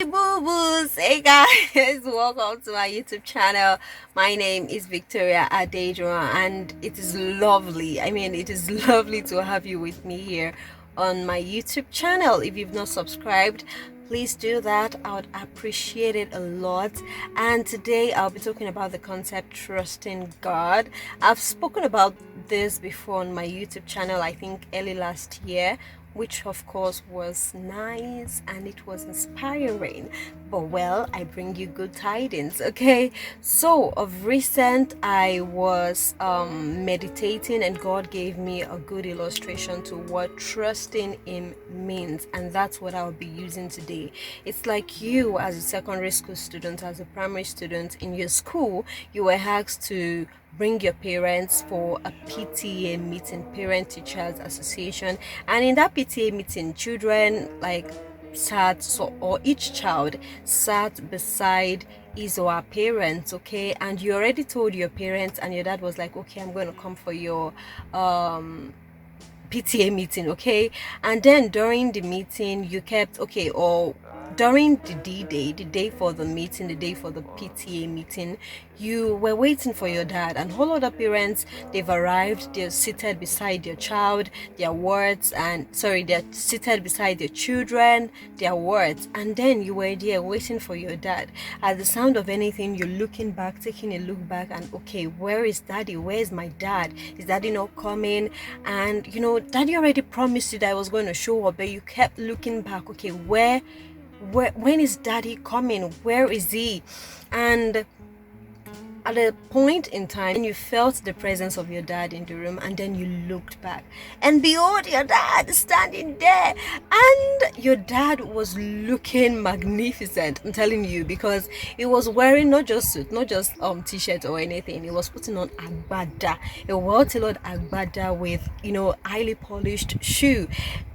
Hey boo boos, hey guys, welcome to my YouTube channel. My name is Victoria Adedra, and it is lovely. It is lovely to have you with me here on my YouTube channel. If you've not subscribed, please do that. I would appreciate it a lot. And today I'll be talking about the concept trusting God. I've spoken about this before on my YouTube channel, I think early last year, which of course was nice and it was inspiring. But well, I bring you good tidings. Okay, so of recent I was meditating, and God gave me a good illustration to what trusting Him means, and that's what I'll be using today. It's like you, as a secondary school student, as a primary student in your school, you were asked to bring your parents for a PTA meeting, Parent Teachers Association, and in that PTA meeting, children or each child sat beside his or her parents, okay, and you already told your parents, and your dad was like, okay, I'm going to come for your PTA meeting, okay, and then during the meeting you kept, okay, or during the D-Day, the day for the meeting, the day for the PTA meeting, you were waiting for your dad, and all other parents, they've arrived, they're seated beside their child, they're seated beside their children, their words, and then you were there waiting for your dad. At the sound of anything, you're looking back, taking a look back, and okay, where is daddy? Where is my dad? Is daddy not coming? And daddy already promised you that I was going to show up, but you kept looking back, okay, when is daddy coming? Where is he? And at a point in time, you felt the presence of your dad in the room, and then you looked back, and behold, your dad standing there, and your dad was looking magnificent. I'm telling you, because he was wearing not just suit, not just t-shirt or anything. He was putting on agbada, a well-tailored agbada with highly polished shoe,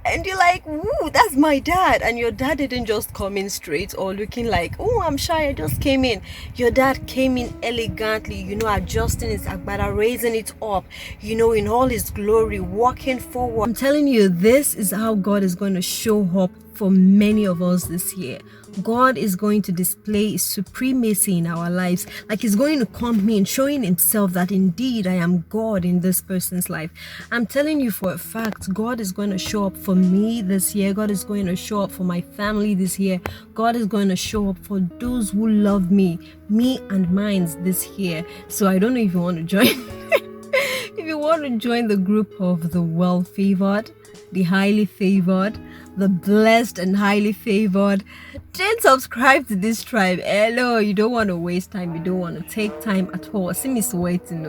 and you're like, "Woo, that's my dad!" And your dad didn't just come in straight or looking like, "Oh, I'm shy, I just came in." Your dad came in elegantly, adjusting his agbada, raising it up, in all his glory, walking forward. I'm telling you, this is how God is going to show up for many of us this year. God is going to display his supremacy in our lives. Like he's going to come in, showing himself that indeed I am God in this person's life. I'm telling you for a fact, God is going to show up for me this year. God is going to show up for my family this year. God is going to show up for those who love me and mine this year. So I don't know if you want to join. If you want to join the group of the well-favored, the highly favored, the blessed and highly favored, then subscribe to this tribe. Hello, you don't want to waste time. You don't want to take time at all. See me sweating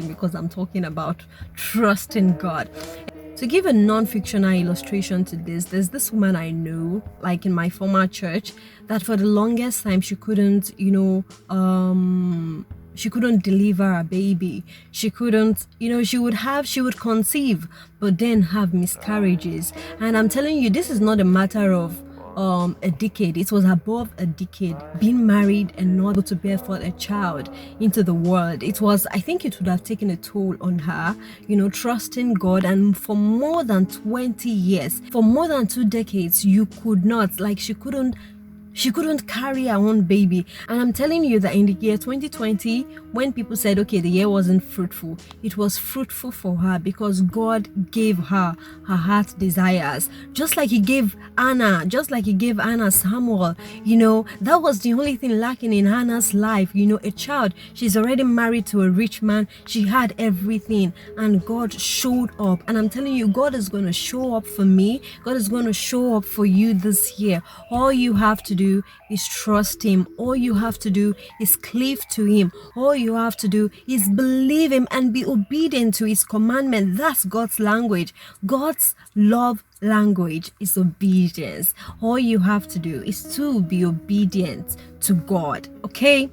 because I'm talking about trusting God. To give a non-fictional illustration to this, there's this woman I know, like in my former church, that for the longest time she couldn't, she couldn't deliver a baby. She couldn't, she would conceive, but then have miscarriages. And I'm telling you, this is not a matter of a decade. It was above a decade, being married and not able to bear forth a child into the world. I think it would have taken a toll on her, trusting God. And for more than 20 years, for more than 2 decades, you could not, she couldn't carry her own baby. And I'm telling you that in the year 2020, when people said, okay, the year wasn't fruitful, it was fruitful for her, because God gave her her heart desires. Just like he gave Anna Samuel, that was the only thing lacking in Hannah's life, a child. She's already married to a rich man. She had everything, and God showed up. And I'm telling you, God is going to show up for me. God is going to show up for you this year. All you have to do is trust him. All you have to do is cleave to him. All you have to do is believe him and be obedient to his commandment. That's God's language. God's love language is obedience. All you have to do is to be obedient to God, okay?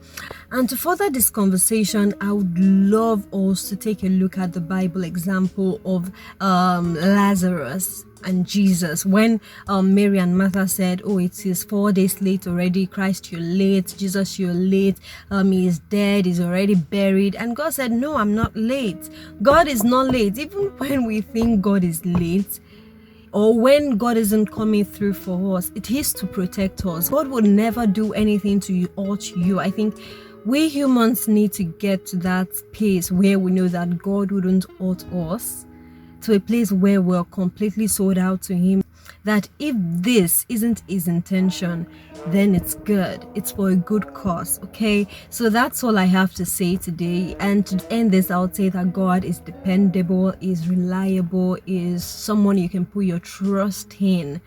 And to further this conversation, I would love us to take a look at the Bible example of Lazarus and Jesus. When Mary and Martha said, oh, it is 4 days late already, Christ, you're late, Jesus, you're late, he is dead, he's already buried. And God said, no, I'm not late. God is not late. Even when we think God is late, or when God isn't coming through for us, it is to protect us. God would never do anything to you or to you. I think we humans need to get to that place where we know that God wouldn't hurt us, to a place where we're completely sold out to Him. That if this isn't His intention, then it's good. It's for a good cause. Okay. So that's all I have to say today. And to end this, I'll say that God is dependable, is reliable, is someone you can put your trust in.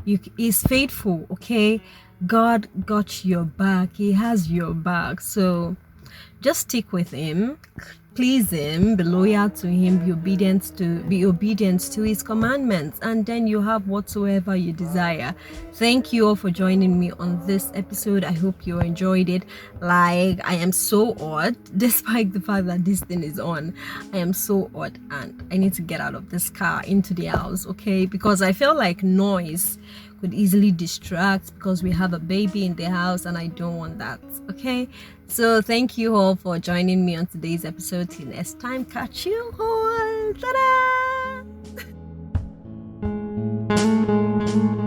He's faithful. Okay. God got your back. He has your back. So just stick with Him, please Him, be loyal to Him, be obedient to His commandments, and then you have whatsoever you desire. Thank you all for joining me on this episode. I hope you enjoyed it. Like, I am so odd, despite the fact that this thing is on. I am so odd, and I need to get out of this car into the house, okay? Because I feel like noise could easily distract, because we have a baby in the house and I don't want that. Okay, so thank you all for joining me on today's episode. Till next time, catch you all. Ta-da!